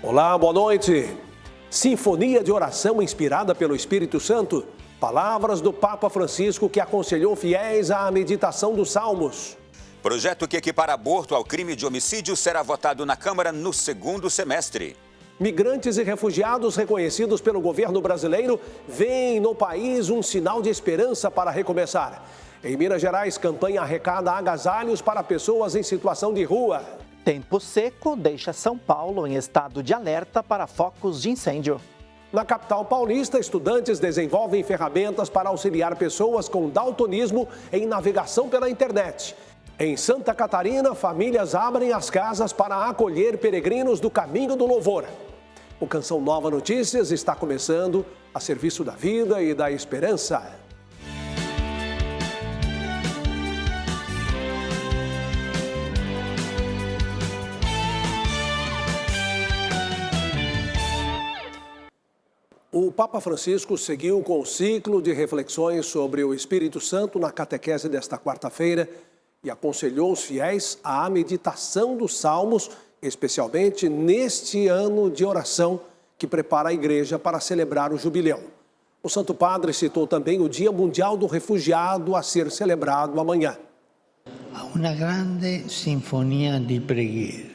Olá, boa noite. Sinfonia de oração inspirada pelo Espírito Santo. Palavras do Papa Francisco que aconselhou fiéis à meditação dos Salmos. Projeto que equipara aborto ao crime de homicídio será votado na Câmara no segundo semestre. Migrantes e refugiados reconhecidos pelo governo brasileiro veem no país um sinal de esperança para recomeçar. Em Minas Gerais, campanha arrecada agasalhos para pessoas em situação de rua. Tempo seco deixa São Paulo em estado de alerta para focos de incêndio. Na capital paulista, estudantes desenvolvem ferramentas para auxiliar pessoas com daltonismo em navegação pela internet. Em Santa Catarina, famílias abrem as casas para acolher peregrinos do Caminho do Louvor. O Canção Nova Notícias está começando a serviço da vida e da esperança. O Papa Francisco seguiu com o ciclo de reflexões sobre o Espírito Santo na catequese desta quarta-feira e aconselhou os fiéis à meditação dos Salmos, especialmente neste ano de oração que prepara a Igreja para celebrar o jubileu. O Santo Padre citou também o Dia Mundial do Refugiado a ser celebrado amanhã. Uma grande sinfonia de preghiera.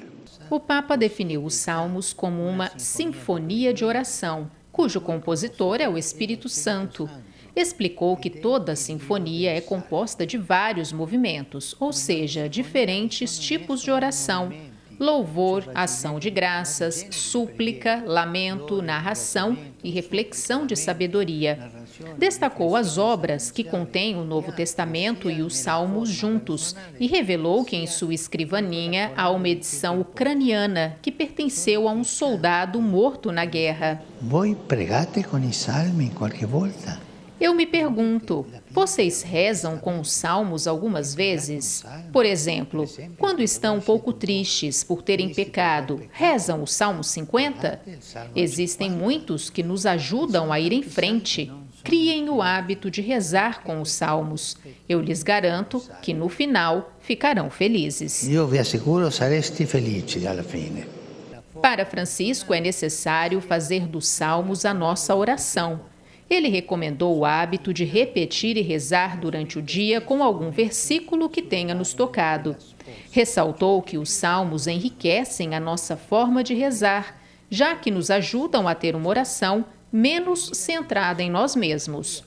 O Papa definiu os Salmos como uma sinfonia de oração, cujo compositor é o Espírito Santo. Explicou que toda sinfonia é composta de vários movimentos, ou seja, diferentes tipos de oração: louvor, ação de graças, súplica, lamento, narração e reflexão de sabedoria. Destacou as obras que contêm o Novo Testamento e os Salmos juntos e revelou que em sua escrivaninha há uma edição ucraniana que pertenceu a um soldado morto na guerra. Voi pregate com i salmi qualche volta? Eu me pergunto, vocês rezam com os salmos algumas vezes? Por exemplo, quando estão um pouco tristes por terem pecado, rezam o Salmo 50? Existem muitos que nos ajudam a ir em frente. Criem o hábito de rezar com os salmos. Eu lhes garanto que no final ficarão felizes. Eu vi assicuro saresti felici alla fine. Para Francisco é necessário fazer dos salmos a nossa oração. Ele recomendou o hábito de repetir e rezar durante o dia com algum versículo que tenha nos tocado. Ressaltou que os salmos enriquecem a nossa forma de rezar, já que nos ajudam a ter uma oração menos centrada em nós mesmos.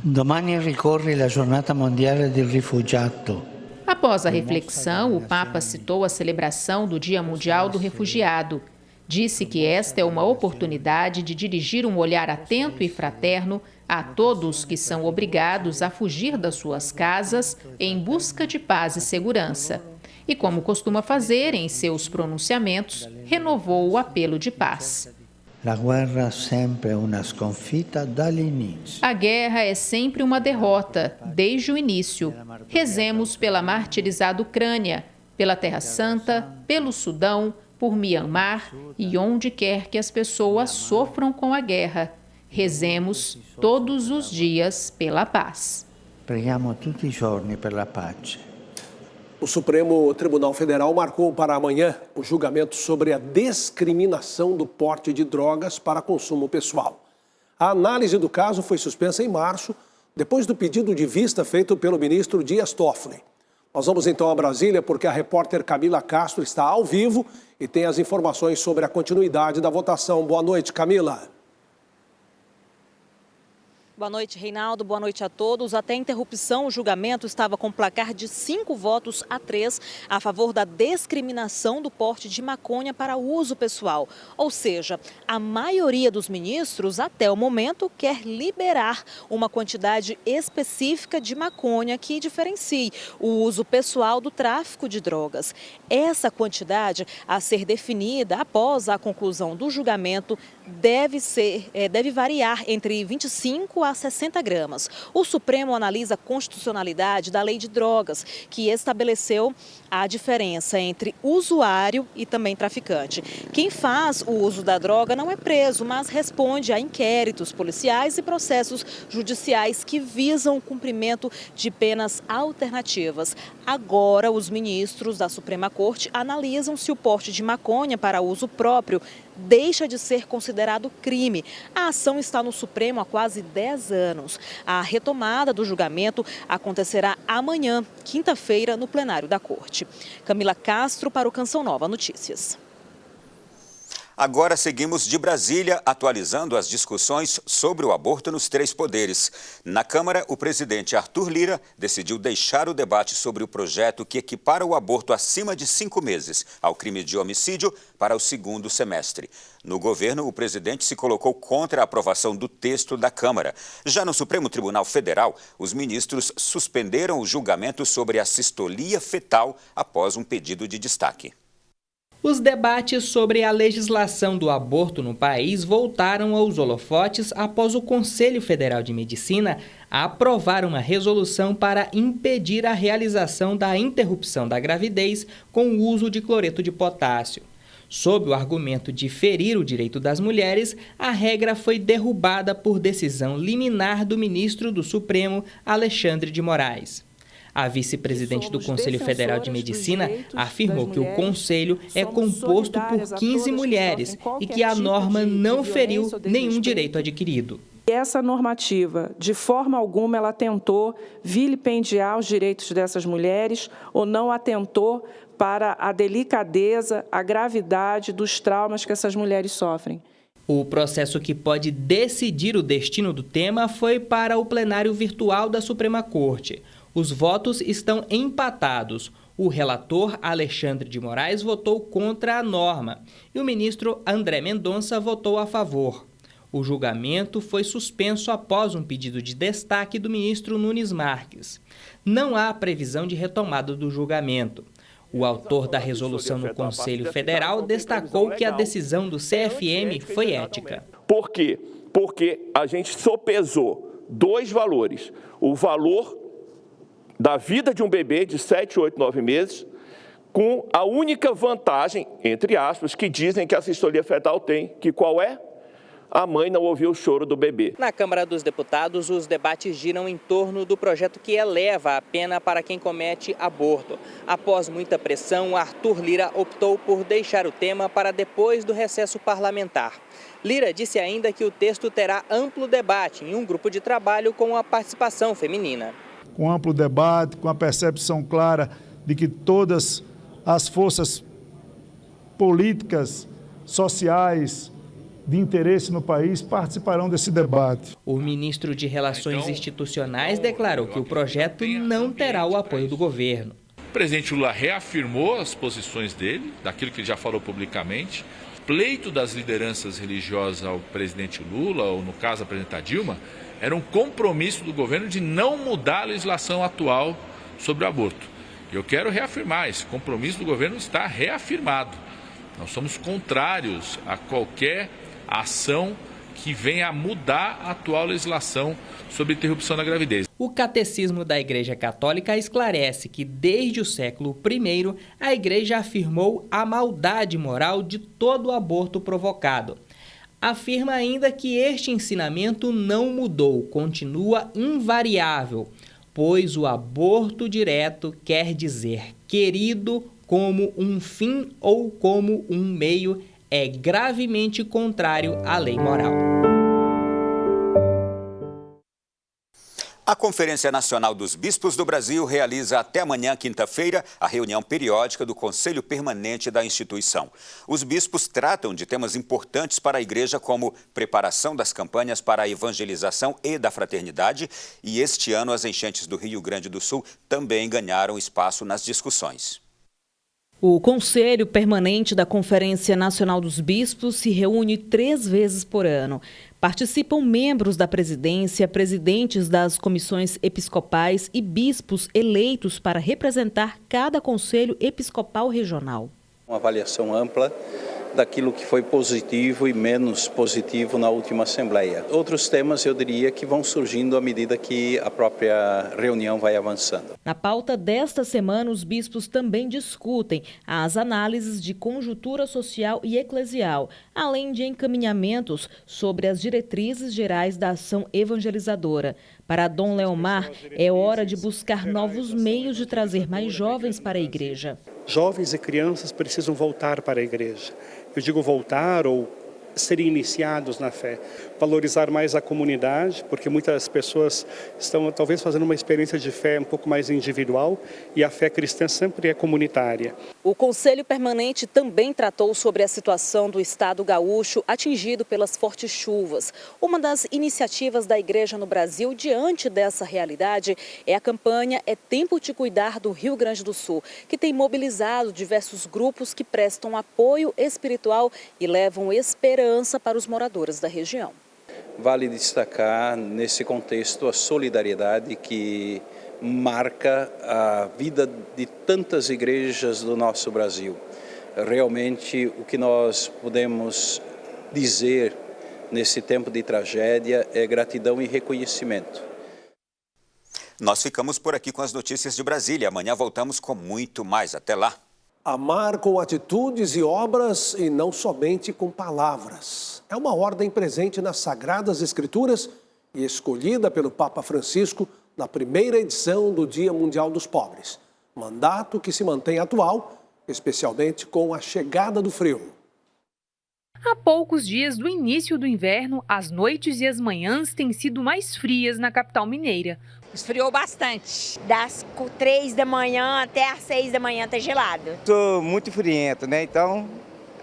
Domani ricorre la giornata mondiale del rifugiato. Após a reflexão, o Papa citou a celebração do Dia Mundial do Refugiado. Disse que esta é uma oportunidade de dirigir um olhar atento e fraterno a todos que são obrigados a fugir das suas casas em busca de paz e segurança. E, como costuma fazer em seus pronunciamentos, renovou o apelo de paz. La guerra sempre è una sconfitta dall'inizio. A guerra é sempre uma derrota, desde o início. Rezemos pela martirizada Ucrânia, pela Terra Santa, pelo Sudão, por Mianmar e onde quer que as pessoas sofram com a guerra. Rezemos todos os dias pela paz. Preghiamo tutti i giorni per la pace. O Supremo Tribunal Federal marcou para amanhã o julgamento sobre a descriminação do porte de drogas para consumo pessoal. A análise do caso foi suspensa em março, depois do pedido de vista feito pelo ministro Dias Toffoli. Nós vamos então a Brasília porque a repórter Camila Castro está ao vivo e tem as informações sobre a continuidade da votação. Boa noite, Camila. Boa noite, Reinaldo. Boa noite a todos. Até a interrupção, o julgamento estava com placar de 5 votos a 3 a favor da descriminação do porte de maconha para uso pessoal. Ou seja, a maioria dos ministros, até o momento, quer liberar uma quantidade específica de maconha que diferencie o uso pessoal do tráfico de drogas. Essa quantidade a ser definida após a conclusão do julgamento deve variar entre 25 a 60 gramas. O Supremo analisa a constitucionalidade da lei de drogas, que estabeleceu a diferença entre usuário e também traficante. Quem faz o uso da droga não é preso, mas responde a inquéritos policiais e processos judiciais que visam o cumprimento de penas alternativas. Agora, os ministros da Suprema Corte analisam se o porte de maconha para uso próprio deixa de ser considerado crime. A ação está no Supremo há quase 10 anos. A retomada do julgamento acontecerá amanhã, quinta-feira, no plenário da Corte. Camila Castro para o Canção Nova Notícias. Agora seguimos de Brasília, atualizando as discussões sobre o aborto nos 3 poderes. Na Câmara, o presidente Arthur Lira decidiu deixar o debate sobre o projeto que equipara o aborto acima de 5 meses ao crime de homicídio para o 2º semestre. No governo, o presidente se colocou contra a aprovação do texto da Câmara. Já no Supremo Tribunal Federal, os ministros suspenderam o julgamento sobre a sistolia fetal após um pedido de destaque. Os debates sobre a legislação do aborto no país voltaram aos holofotes após o Conselho Federal de Medicina aprovar uma resolução para impedir a realização da interrupção da gravidez com o uso de cloreto de potássio. Sob o argumento de ferir o direito das mulheres, a regra foi derrubada por decisão liminar do ministro do Supremo, Alexandre de Moraes. A vice-presidente do Conselho Federal de Medicina afirmou que o Conselho é composto por 15 mulheres e que a norma não feriu nenhum direito adquirido. Essa normativa, de forma alguma, ela tentou vilipendiar os direitos dessas mulheres ou não atentou para a delicadeza, a gravidade dos traumas que essas mulheres sofrem. O processo que pode decidir o destino do tema foi para o plenário virtual da Suprema Corte. Os votos estão empatados. O relator Alexandre de Moraes votou contra a norma e o ministro André Mendonça votou a favor. O julgamento foi suspenso após um pedido de destaque do ministro Nunes Marques. Não há previsão de retomada do julgamento. O autor da resolução no Conselho Federal destacou que a decisão do CFM foi ética. Por quê? Porque a gente sopesou 2 valores. O valor da vida de um bebê de 7, 8, 9 meses, com a única vantagem, entre aspas, que dizem que a sistolia fetal tem, que qual é? A mãe não ouviu o choro do bebê. Na Câmara dos Deputados, os debates giram em torno do projeto que eleva a pena para quem comete aborto. Após muita pressão, Arthur Lira optou por deixar o tema para depois do recesso parlamentar. Lira disse ainda que o texto terá amplo debate em um grupo de trabalho com a participação feminina. Com amplo debate, com a percepção clara de que todas as forças políticas, sociais, de interesse no país participarão desse debate. O ministro de Relações Institucionais declarou que o projeto não terá o apoio do governo. O presidente Lula reafirmou as posições dele, daquilo que ele já falou publicamente. Pleito das lideranças religiosas ao presidente Lula, ou no caso a presidenta Dilma, era um compromisso do governo de não mudar a legislação atual sobre o aborto. Eu quero reafirmar, esse compromisso do governo está reafirmado. Nós somos contrários a qualquer ação que venha a mudar a atual legislação sobre interrupção da gravidez. O Catecismo da Igreja Católica esclarece que desde o século I, a Igreja afirmou a maldade moral de todo aborto provocado. Afirma ainda que este ensinamento não mudou, continua invariável, pois o aborto direto quer dizer querido como um fim ou como um meio, é gravemente contrário à lei moral. A Conferência Nacional dos Bispos do Brasil realiza até amanhã, quinta-feira, a reunião periódica do Conselho Permanente da instituição. Os bispos tratam de temas importantes para a Igreja, como preparação das campanhas para a evangelização e da fraternidade, e este ano as enchentes do Rio Grande do Sul também ganharam espaço nas discussões. O Conselho Permanente da Conferência Nacional dos Bispos se reúne 3 vezes por ano. Participam membros da presidência, presidentes das comissões episcopais e bispos eleitos para representar cada conselho episcopal regional. Uma avaliação ampla daquilo que foi positivo e menos positivo na última Assembleia. Outros temas, eu diria, que vão surgindo à medida que a própria reunião vai avançando. Na pauta desta semana, os bispos também discutem as análises de conjuntura social e eclesial, além de encaminhamentos sobre as diretrizes gerais da ação evangelizadora. Para Dom Leomar, é hora de buscar novos meios de trazer mais jovens para a igreja. Jovens e crianças precisam voltar para a igreja. Eu digo voltar ou serem iniciados na fé, valorizar mais a comunidade, porque muitas pessoas estão talvez fazendo uma experiência de fé um pouco mais individual e a fé cristã sempre é comunitária. O Conselho Permanente também tratou sobre a situação do estado gaúcho atingido pelas fortes chuvas. Uma das iniciativas da igreja no Brasil diante dessa realidade é a campanha É Tempo de Cuidar do Rio Grande do Sul, que tem mobilizado diversos grupos que prestam apoio espiritual e levam esperança para os moradores da região. Vale destacar nesse contexto a solidariedade que marca a vida de tantas igrejas do nosso Brasil. Realmente o que nós podemos dizer nesse tempo de tragédia é gratidão e reconhecimento. Nós ficamos por aqui com as notícias de Brasília. Amanhã voltamos com muito mais. Até lá. Amar com atitudes e obras e não somente com palavras. É uma ordem presente nas Sagradas Escrituras e escolhida pelo Papa Francisco na primeira edição do Dia Mundial dos Pobres. Mandato que se mantém atual, especialmente com a chegada do frio. Há poucos dias do início do inverno, as noites e as manhãs têm sido mais frias na capital mineira. Esfriou bastante. Das 3 da manhã até às 6 da manhã tá gelado. Sou muito friento, né? Então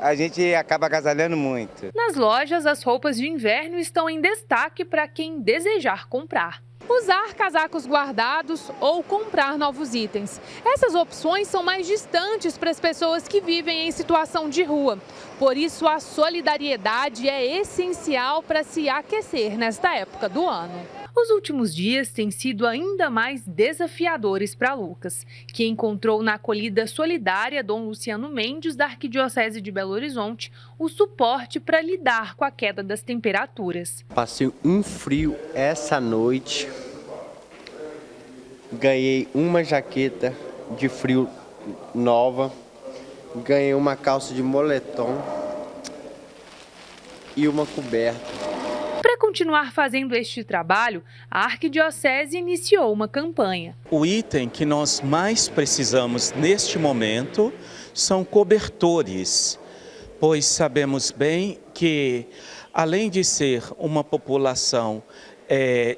a gente acaba agasalhando muito. Nas lojas, as roupas de inverno estão em destaque para quem desejar comprar. Usar casacos guardados ou comprar novos itens. Essas opções são mais distantes para as pessoas que vivem em situação de rua. Por isso, a solidariedade é essencial para se aquecer nesta época do ano. Os últimos dias têm sido ainda mais desafiadores para Lucas, que encontrou na acolhida solidária Dom Luciano Mendes, da Arquidiocese de Belo Horizonte, o suporte para lidar com a queda das temperaturas. Passei um frio essa noite, ganhei uma jaqueta de frio nova, ganhei uma calça de moletom e uma coberta. Para continuar fazendo este trabalho, a Arquidiocese iniciou uma campanha. O item que nós mais precisamos neste momento são cobertores, pois sabemos bem que, além de ser uma população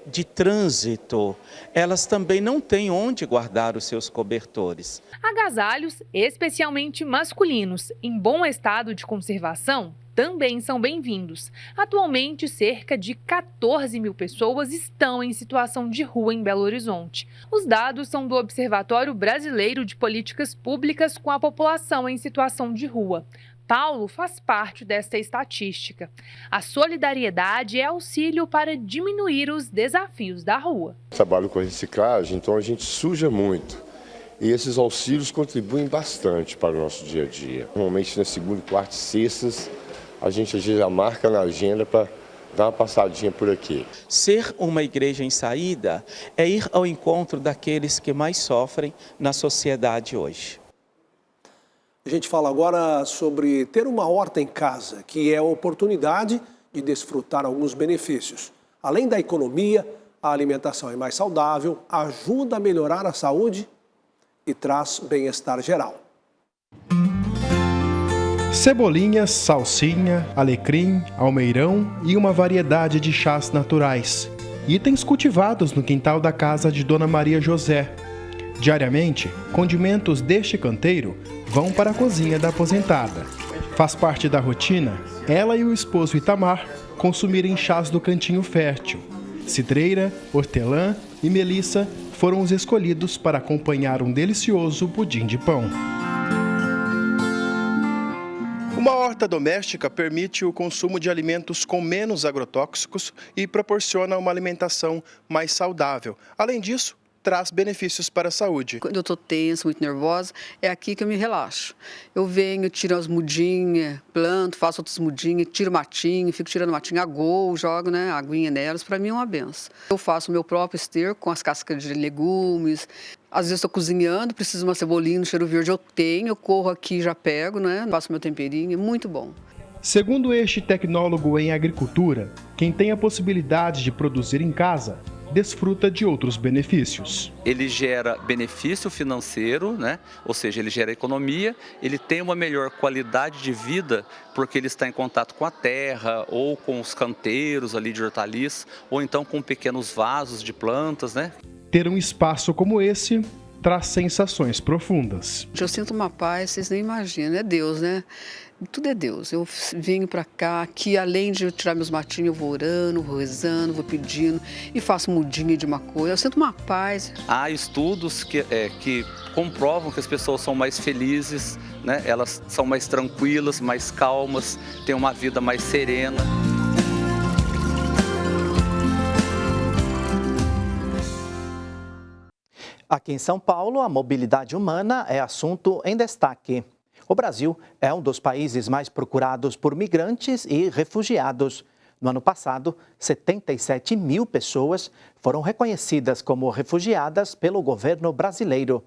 de trânsito, elas também não têm onde guardar os seus cobertores. Agasalhos, especialmente masculinos, em bom estado de conservação, também são bem-vindos. Atualmente, cerca de 14 mil pessoas estão em situação de rua em Belo Horizonte. Os dados são do Observatório Brasileiro de Políticas Públicas com a população em situação de rua. Paulo faz parte desta estatística. A solidariedade é auxílio para diminuir os desafios da rua. Trabalho com reciclagem, então a gente suja muito. E esses auxílios contribuem bastante para o nosso dia a dia. Normalmente, na segunda, quarta e sextas, a gente às vezes já marca na agenda para dar uma passadinha por aqui. Ser uma igreja em saída é ir ao encontro daqueles que mais sofrem na sociedade hoje. A gente fala agora sobre ter uma horta em casa, que é a oportunidade de desfrutar alguns benefícios. Além da economia, a alimentação é mais saudável, ajuda a melhorar a saúde e traz bem-estar geral. Cebolinhas, salsinha, alecrim, almeirão e uma variedade de chás naturais. Itens cultivados no quintal da casa de Dona Maria José. Diariamente, condimentos deste canteiro vão para a cozinha da aposentada. Faz parte da rotina ela e o esposo Itamar consumirem chás do Cantinho Fértil. Cidreira, hortelã e melissa foram os escolhidos para acompanhar um delicioso pudim de pão. Uma horta doméstica permite o consumo de alimentos com menos agrotóxicos e proporciona uma alimentação mais saudável. Além disso, traz benefícios para a saúde. Quando eu estou tensa, muito nervosa, é aqui que eu me relaxo. Eu venho, tiro as mudinhas, planto, faço outras mudinhas, tiro matinho, fico tirando matinho a gol, jogo, né, a aguinha nelas, para mim é uma benção. Eu faço o meu próprio esterco com as cascas de legumes. Às vezes estou cozinhando, preciso de uma cebolinha, um cheiro verde eu tenho, eu corro aqui e já pego, né, faço meu temperinho, é muito bom. Segundo este tecnólogo em agricultura, quem tem a possibilidade de produzir em casa desfruta de outros benefícios. Ele gera benefício financeiro, né? Ou seja, ele gera economia, ele tem uma melhor qualidade de vida porque ele está em contato com a terra ou com os canteiros ali de hortaliças ou então com pequenos vasos de plantas, né? Ter um espaço como esse traz sensações profundas. Eu sinto uma paz, vocês nem imaginam, é Deus, né? Tudo é Deus. Eu venho para cá, aqui além de eu tirar meus matinhos, eu vou orando, vou rezando, vou pedindo e faço mudinha de uma coisa. Eu sinto uma paz. Há estudos que comprovam que as pessoas são mais felizes, né? Elas são mais tranquilas, mais calmas, têm uma vida mais serena. Aqui em São Paulo, a mobilidade humana é assunto em destaque. O Brasil é um dos países mais procurados por migrantes e refugiados. No ano passado, 77 mil pessoas foram reconhecidas como refugiadas pelo governo brasileiro.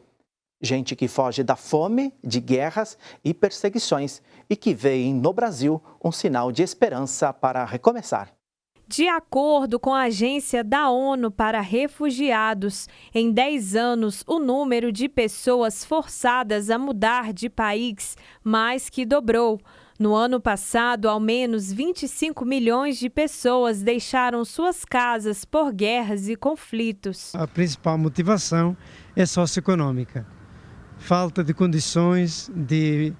Gente que foge da fome, de guerras e perseguições e que vê no Brasil um sinal de esperança para recomeçar. De acordo com a Agência da ONU para Refugiados, em 10 anos, o número de pessoas forçadas a mudar de país mais que dobrou. No ano passado, ao menos 25 milhões de pessoas deixaram suas casas por guerras e conflitos. A principal motivação é socioeconômica. Falta de condições de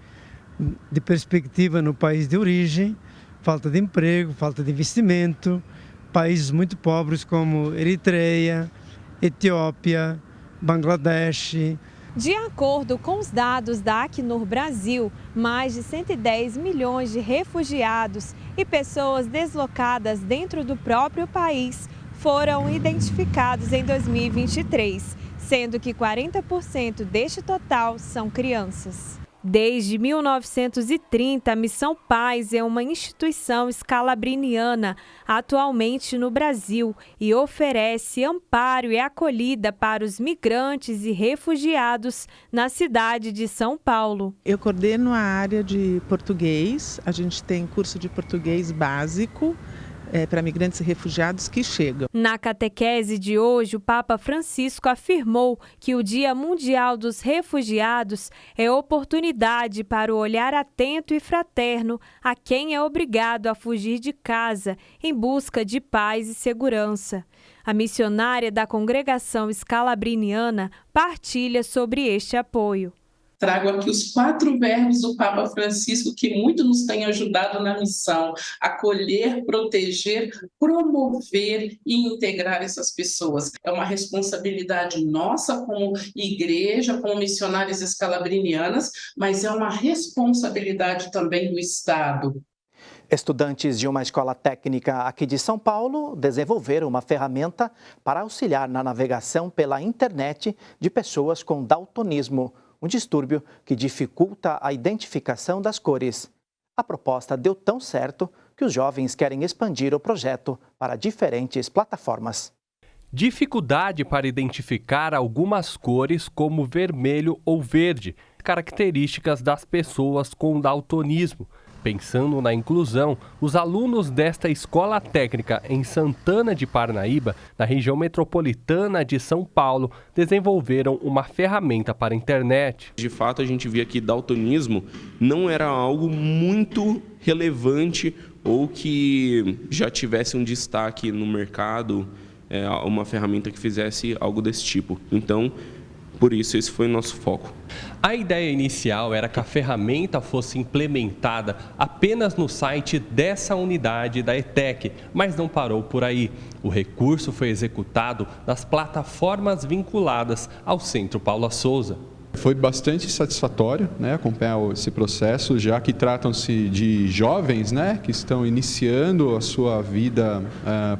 perspectiva no país de origem, falta de emprego, falta de investimento, países muito pobres como Eritreia, Etiópia, Bangladesh. De acordo com os dados da Acnur Brasil, mais de 110 milhões de refugiados e pessoas deslocadas dentro do próprio país foram identificados em 2023, sendo que 40% deste total são crianças. Desde 1930, a Missão Paz é uma instituição escalabriniana atualmente no Brasil e oferece amparo e acolhida para os migrantes e refugiados na cidade de São Paulo. Eu coordeno a área de português, a gente tem curso de português básico para migrantes e refugiados que chegam. Na catequese de hoje, o Papa Francisco afirmou que o Dia Mundial dos Refugiados é oportunidade para o olhar atento e fraterno a quem é obrigado a fugir de casa em busca de paz e segurança. A missionária da congregação escalabriniana partilha sobre este apoio. Trago aqui os 4 verbos do Papa Francisco que muito nos têm ajudado na missão: acolher, proteger, promover e integrar essas pessoas. É uma responsabilidade nossa como igreja, como missionárias escalabrinianas, mas é uma responsabilidade também do Estado. Estudantes de uma escola técnica aqui de São Paulo desenvolveram uma ferramenta para auxiliar na navegação pela internet de pessoas com daltonismo, um distúrbio que dificulta a identificação das cores. A proposta deu tão certo que os jovens querem expandir o projeto para diferentes plataformas. Dificuldade para identificar algumas cores como vermelho ou verde, características das pessoas com daltonismo. Pensando na inclusão, os alunos desta escola técnica em Santana de Parnaíba, na região metropolitana de São Paulo, desenvolveram uma ferramenta para a internet. De fato, a gente via que daltonismo não era algo muito relevante ou que já tivesse um destaque no mercado, uma ferramenta que fizesse algo desse tipo. Então, por isso, esse foi o nosso foco. A ideia inicial era que a ferramenta fosse implementada apenas no site dessa unidade da ETEC, mas não parou por aí. O recurso foi executado nas plataformas vinculadas ao Centro Paula Souza. Foi bastante satisfatório, né, acompanhar esse processo, já que tratam-se de jovens, né, que estão iniciando a sua vida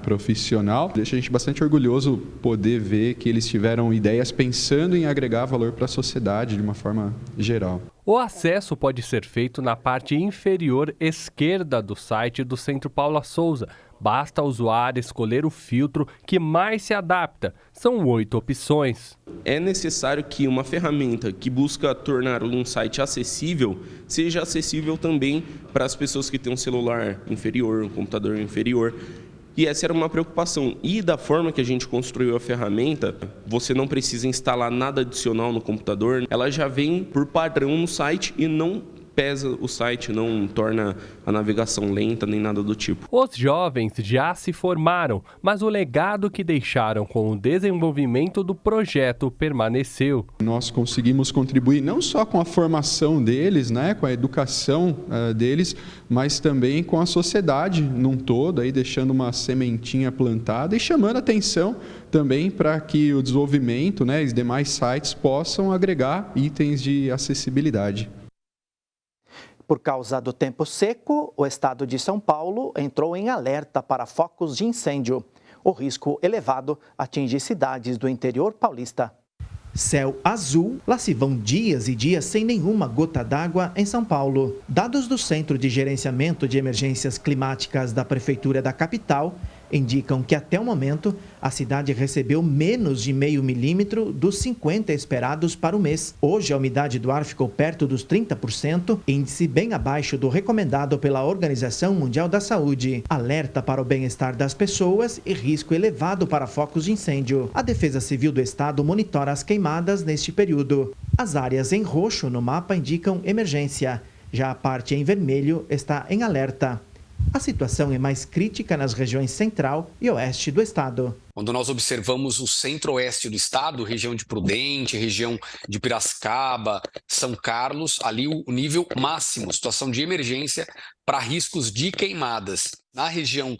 profissional. Deixa a gente bastante orgulhoso poder ver que eles tiveram ideias pensando em agregar valor para a sociedade de uma forma geral. O acesso pode ser feito na parte inferior esquerda do site do Centro Paula Souza. Basta ao usuário escolher o filtro que mais se adapta. São 8 opções. É necessário que uma ferramenta que busca tornar um site acessível seja acessível também para as pessoas que têm um celular inferior, um computador inferior. E essa era uma preocupação. E da forma que a gente construiu a ferramenta, você não precisa instalar nada adicional no computador. Ela já vem por padrão no site e não pesa o site, não torna a navegação lenta nem nada do tipo. Os jovens já se formaram, mas o legado que deixaram com o desenvolvimento do projeto permaneceu. Nós conseguimos contribuir não só com a formação deles, né, com a educação deles, mas também com a sociedade num todo, aí deixando uma sementinha plantada e chamando atenção também para que o desenvolvimento, né, os demais sites possam agregar itens de acessibilidade. Por causa do tempo seco, o estado de São Paulo entrou em alerta para focos de incêndio. O risco elevado atinge cidades do interior paulista. Céu azul, lá se vão dias e dias sem nenhuma gota d'água em São Paulo. Dados do Centro de Gerenciamento de Emergências Climáticas da Prefeitura da capital indicam que até o momento a cidade recebeu menos de 0,5 milímetro dos 50 esperados para o mês. Hoje a umidade do ar ficou perto dos 30%, índice bem abaixo do recomendado pela Organização Mundial da Saúde. Alerta para o bem-estar das pessoas e risco elevado para focos de incêndio. A Defesa Civil do Estado monitora as queimadas neste período. As áreas em roxo no mapa indicam emergência. Já a parte em vermelho está em alerta. A situação é mais crítica nas regiões central e oeste do estado. Quando nós observamos o centro-oeste do estado, região de Prudente, região de Piracicaba, São Carlos, ali o nível máximo, situação de emergência para riscos de queimadas. Na região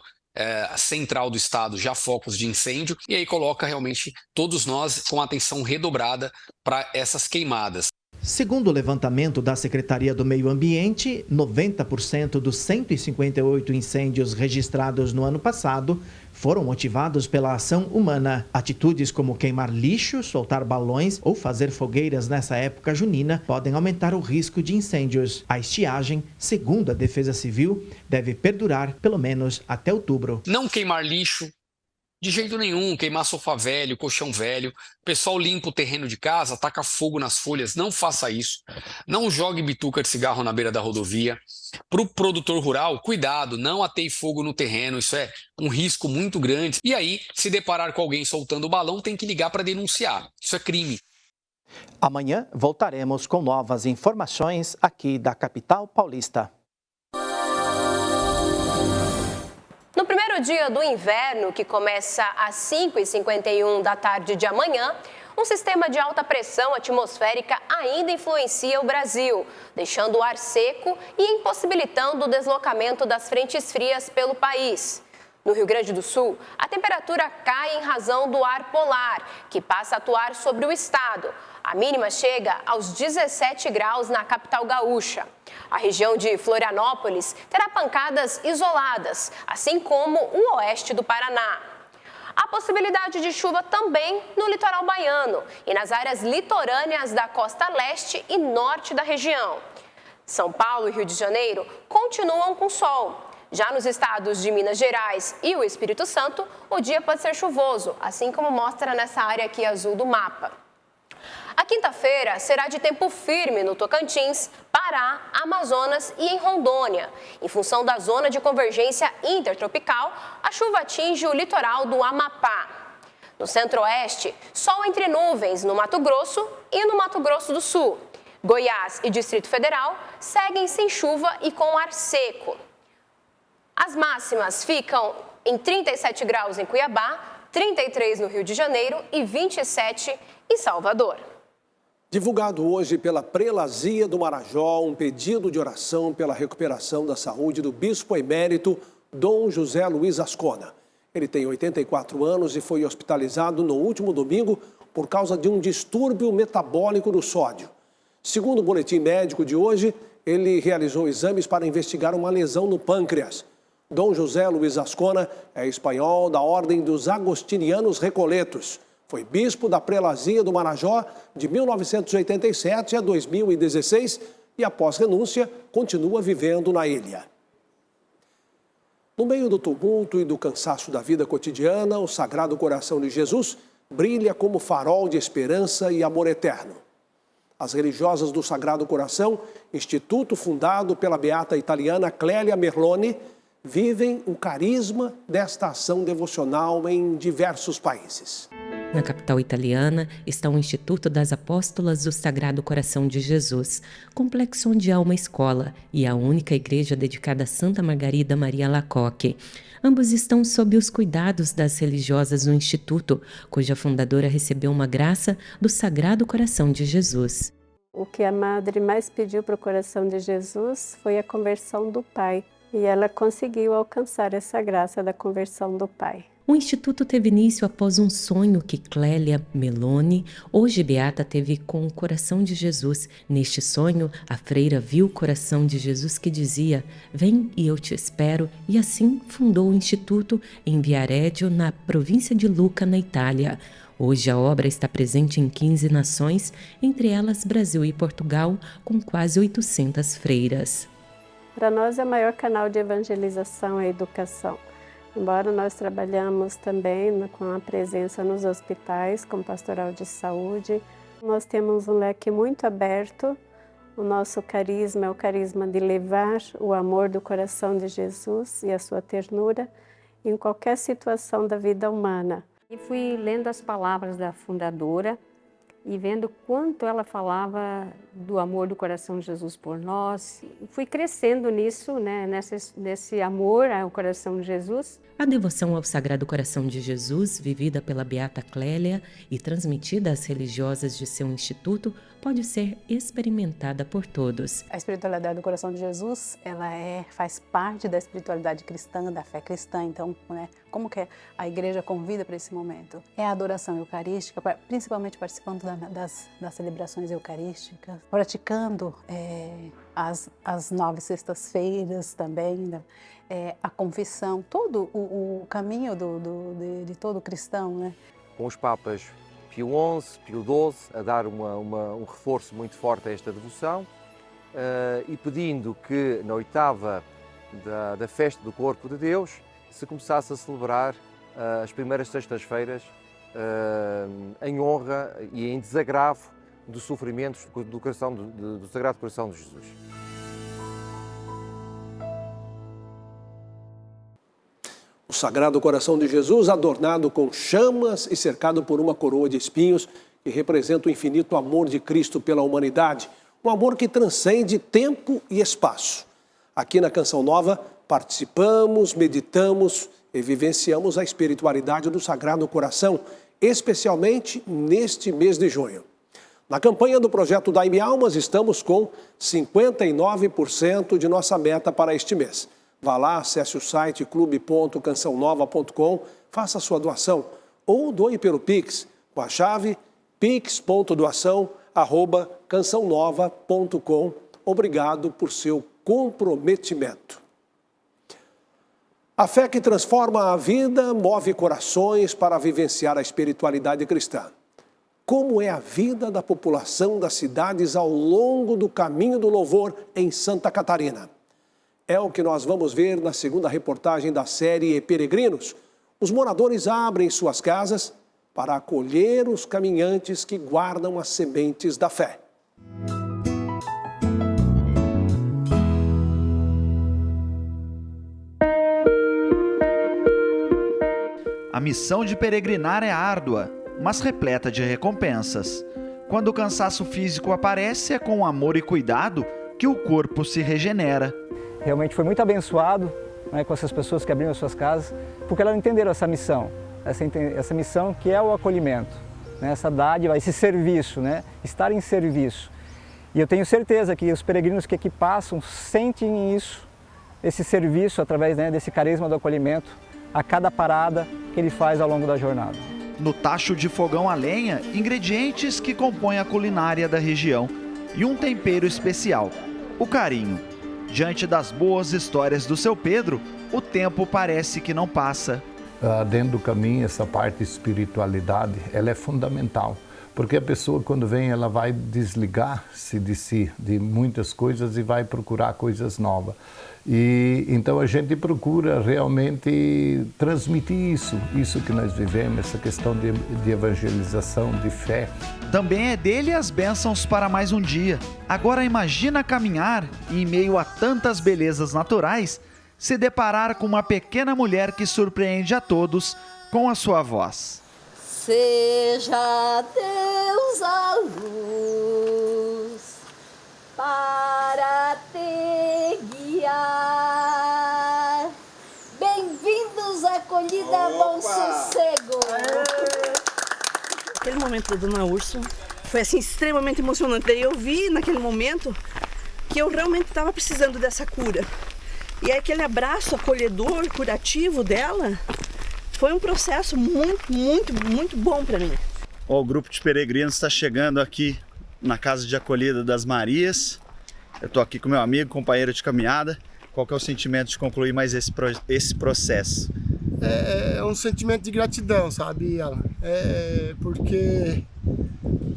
central do estado, já focos de incêndio, e aí coloca realmente todos nós com atenção redobrada para essas queimadas. Segundo o levantamento da Secretaria do Meio Ambiente, 90% dos 158 incêndios registrados no ano passado foram motivados pela ação humana. Atitudes como queimar lixo, soltar balões ou fazer fogueiras nessa época junina podem aumentar o risco de incêndios. A estiagem, segundo a Defesa Civil, deve perdurar pelo menos até outubro. Não queimar lixo. De jeito nenhum, queimar sofá velho, colchão velho. O pessoal limpa o terreno de casa, taca fogo nas folhas, não faça isso. Não jogue bituca de cigarro na beira da rodovia. Para o produtor rural, cuidado, não ateie fogo no terreno, isso é um risco muito grande. E aí, se deparar com alguém soltando o balão, tem que ligar para denunciar, isso é crime. Amanhã voltaremos com novas informações aqui da capital paulista. No primeiro dia do inverno, que começa às 5h51 da tarde de amanhã, um sistema de alta pressão atmosférica ainda influencia o Brasil, deixando o ar seco e impossibilitando o deslocamento das frentes frias pelo país. No Rio Grande do Sul, a temperatura cai em razão do ar polar, que passa a atuar sobre o estado. A mínima chega aos 17 graus na capital gaúcha. A região de Florianópolis terá pancadas isoladas, assim como o oeste do Paraná. Há possibilidade de chuva também no litoral baiano e nas áreas litorâneas da costa leste e norte da região. São Paulo e Rio de Janeiro continuam com sol. Já nos estados de Minas Gerais e o Espírito Santo, o dia pode ser chuvoso, assim como mostra nessa área aqui azul do mapa. A quinta-feira será de tempo firme no Tocantins, Pará, Amazonas e em Rondônia. Em função da zona de convergência intertropical, a chuva atinge o litoral do Amapá. No centro-oeste, sol entre nuvens no Mato Grosso e no Mato Grosso do Sul. Goiás e Distrito Federal seguem sem chuva e com ar seco. As máximas ficam em 37 graus em Cuiabá, 33 no Rio de Janeiro e 27 em Salvador. Divulgado hoje pela Prelazia do Marajó um pedido de oração pela recuperação da saúde do bispo emérito Dom José Luiz Ascona. Ele tem 84 anos e foi hospitalizado no último domingo por causa de um distúrbio metabólico do sódio. Segundo o boletim médico de hoje, ele realizou exames para investigar uma lesão no pâncreas. Dom José Luiz Ascona é espanhol da Ordem dos Agostinianos Recoletos. Foi bispo da Prelazia do Marajó de 1987 a 2016 e, após renúncia, continua vivendo na ilha. No meio do tumulto e do cansaço da vida cotidiana, o Sagrado Coração de Jesus brilha como farol de esperança e amor eterno. As religiosas do Sagrado Coração, instituto fundado pela beata italiana Clélia Merloni, vivem o carisma desta ação devocional em diversos países. Na capital italiana está o Instituto das Apóstolas do Sagrado Coração de Jesus, complexo onde há uma escola e a única igreja dedicada a Santa Margarida Maria Alacoque. Ambos estão sob os cuidados das religiosas do Instituto, cuja fundadora recebeu uma graça do Sagrado Coração de Jesus. O que a madre mais pediu para o Coração de Jesus foi a conversão do pai, e ela conseguiu alcançar essa graça da conversão do pai. O Instituto teve início após um sonho que Clélia Meloni, hoje beata, teve com o Coração de Jesus. Neste sonho, a freira viu o Coração de Jesus que dizia: "Vem e eu te espero", e assim fundou o Instituto em Viareggio, na província de Lucca, na Itália. Hoje a obra está presente em 15 nações, entre elas Brasil e Portugal, com quase 800 freiras. Para nós é o maior canal de evangelização e educação. Embora nós trabalhamos também com a presença nos hospitais, com pastoral de saúde, nós temos um leque muito aberto. O nosso carisma é o carisma de levar o amor do coração de Jesus e a sua ternura em qualquer situação da vida humana. E fui lendo as palavras da fundadora e vendo quanto ela falava do amor do coração de Jesus por nós. Fui crescendo nisso, né, nesse amor ao coração de Jesus. A devoção ao Sagrado Coração de Jesus, vivida pela beata Clélia e transmitida às religiosas de seu instituto, pode ser experimentada por todos. A espiritualidade do Coração de Jesus, ela faz parte da espiritualidade cristã, da fé cristã. Então, né, como que a igreja convida para esse momento? É a adoração eucarística, principalmente participando das celebrações eucarísticas, praticando as 9 sextas-feiras também, a confissão, todo o caminho de todo cristão, né? Com os papas Pio XI, Pio XII, a dar um reforço muito forte a esta devoção e pedindo que na 8ª da festa do Corpo de Deus se começasse a celebrar as primeiras sextas-feiras em honra e em desagravo dos sofrimentos do Sagrado Coração de Jesus. O Sagrado Coração de Jesus, adornado com chamas e cercado por uma coroa de espinhos, que representa o infinito amor de Cristo pela humanidade, um amor que transcende tempo e espaço. Aqui na Canção Nova, participamos, meditamos e vivenciamos a espiritualidade do Sagrado Coração, especialmente neste mês de junho. Na campanha do projeto Dai-me Almas, estamos com 59% de nossa meta para este mês. Vá lá, acesse o site clube.cançãonova.com, faça sua doação ou doe pelo Pix com a chave pix.doação@cançãonova.com. Obrigado por seu comprometimento. A fé que transforma a vida move corações para vivenciar a espiritualidade cristã. Como é a vida da população das cidades ao longo do caminho do louvor em Santa Catarina? É o que nós vamos ver na segunda reportagem da série Peregrinos. Os moradores abrem suas casas para acolher os caminhantes que guardam as sementes da fé. A missão de peregrinar é árdua, mas repleta de recompensas. Quando o cansaço físico aparece, é com amor e cuidado que o corpo se regenera. Realmente foi muito abençoado, né, com essas pessoas que abriram as suas casas, porque elas entenderam essa missão missão que é o acolhimento, né, essa dádiva, esse serviço, né, estar em serviço. E eu tenho certeza que os peregrinos que aqui passam sentem isso, esse serviço através, né, desse carisma do acolhimento, a cada parada que ele faz ao longo da jornada. No tacho de fogão a lenha, ingredientes que compõem a culinária da região e um tempero especial, o carinho. Diante das boas histórias do seu Pedro, o tempo parece que não passa. Dentro do caminho, essa parte de espiritualidade, ela é fundamental. Porque a pessoa, quando vem, ela vai desligar-se de si, de muitas coisas e vai procurar coisas novas. E então a gente procura realmente transmitir isso que nós vivemos, essa questão de evangelização, de fé. Também é dele as bênçãos para mais um dia. Agora imagina caminhar e, em meio a tantas belezas naturais, se deparar com uma pequena mulher que surpreende a todos com a sua voz. Seja Deus a luz para te guiar. Bem-vindos à acolhida Bom Sossego. Aquele momento da Dona Úrsula foi assim extremamente emocionante. Daí eu vi naquele momento que eu realmente estava precisando dessa cura. E aquele abraço acolhedor, curativo dela, foi um processo muito bom para mim. O grupo de peregrinos está chegando aqui na Casa de Acolhida das Marias. Eu estou aqui com meu amigo, companheiro de caminhada. Qual que é o sentimento de concluir mais esse processo? É um sentimento de gratidão, sabe, Alan? Porque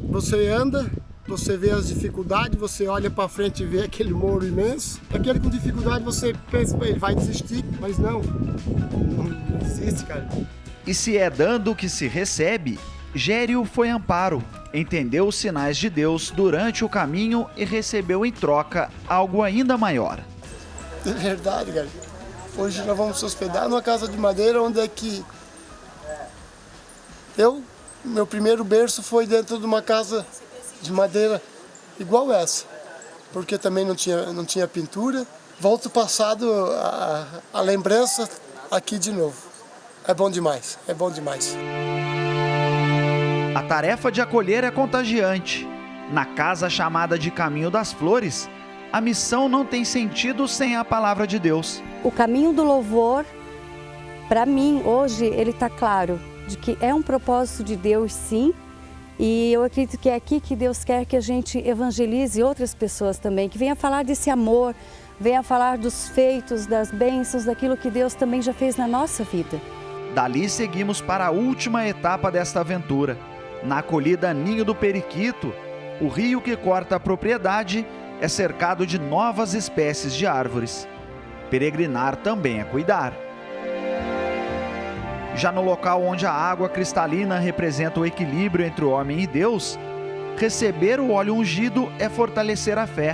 você anda, você vê as dificuldades, você olha para frente e vê aquele morro imenso. Aquele com dificuldade você pensa, ele vai desistir, mas não desiste, cara. E se é dando que se recebe, Gério foi amparo, entendeu os sinais de Deus durante o caminho e recebeu em troca algo ainda maior. É verdade, cara. Hoje nós vamos nos hospedar numa casa de madeira onde é que meu primeiro berço foi dentro de uma casa de madeira igual essa, porque também não tinha pintura. Volta o passado, a lembrança aqui de novo. É bom demais, é bom demais. A tarefa de acolher é contagiante. Na casa chamada de Caminho das Flores, a missão não tem sentido sem a palavra de Deus. O caminho do louvor, para mim, hoje, ele está claro de que é um propósito de Deus, sim. E eu acredito que é aqui que Deus quer que a gente evangelize outras pessoas também, que venha falar desse amor, venha falar dos feitos, das bênçãos, daquilo que Deus também já fez na nossa vida. Dali seguimos para a última etapa desta aventura. Na acolhida Ninho do Periquito, o rio que corta a propriedade é cercado de novas espécies de árvores. Peregrinar também é cuidar. Já no local onde a água cristalina representa o equilíbrio entre o homem e Deus, receber o óleo ungido é fortalecer a fé,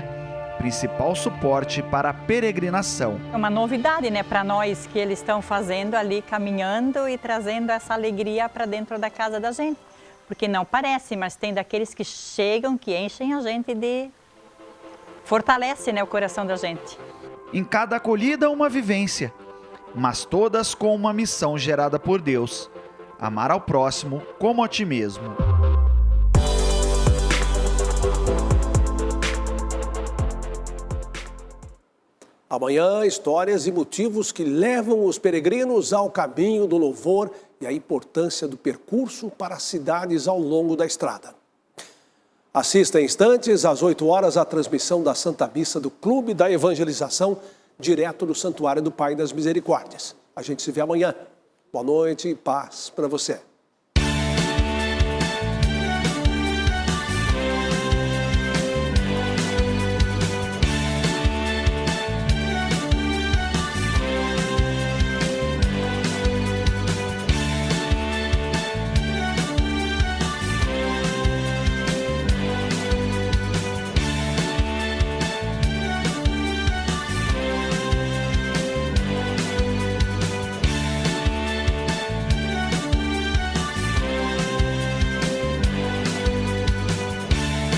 principal suporte para a peregrinação. É uma novidade, né, para nós que eles estão fazendo ali, caminhando e trazendo essa alegria para dentro da casa da gente. Porque não parece, mas tem daqueles que chegam, que enchem a gente de... fortalece, né, o coração da gente. Em cada acolhida, uma vivência, mas todas com uma missão gerada por Deus: amar ao próximo como a ti mesmo. Amanhã, histórias e motivos que levam os peregrinos ao caminho do louvor e a importância do percurso para as cidades ao longo da estrada. Assista em instantes, às 8 horas, a transmissão da Santa Missa do Clube da Evangelização, direto do Santuário do Pai das Misericórdias. A gente se vê amanhã. Boa noite e paz para você.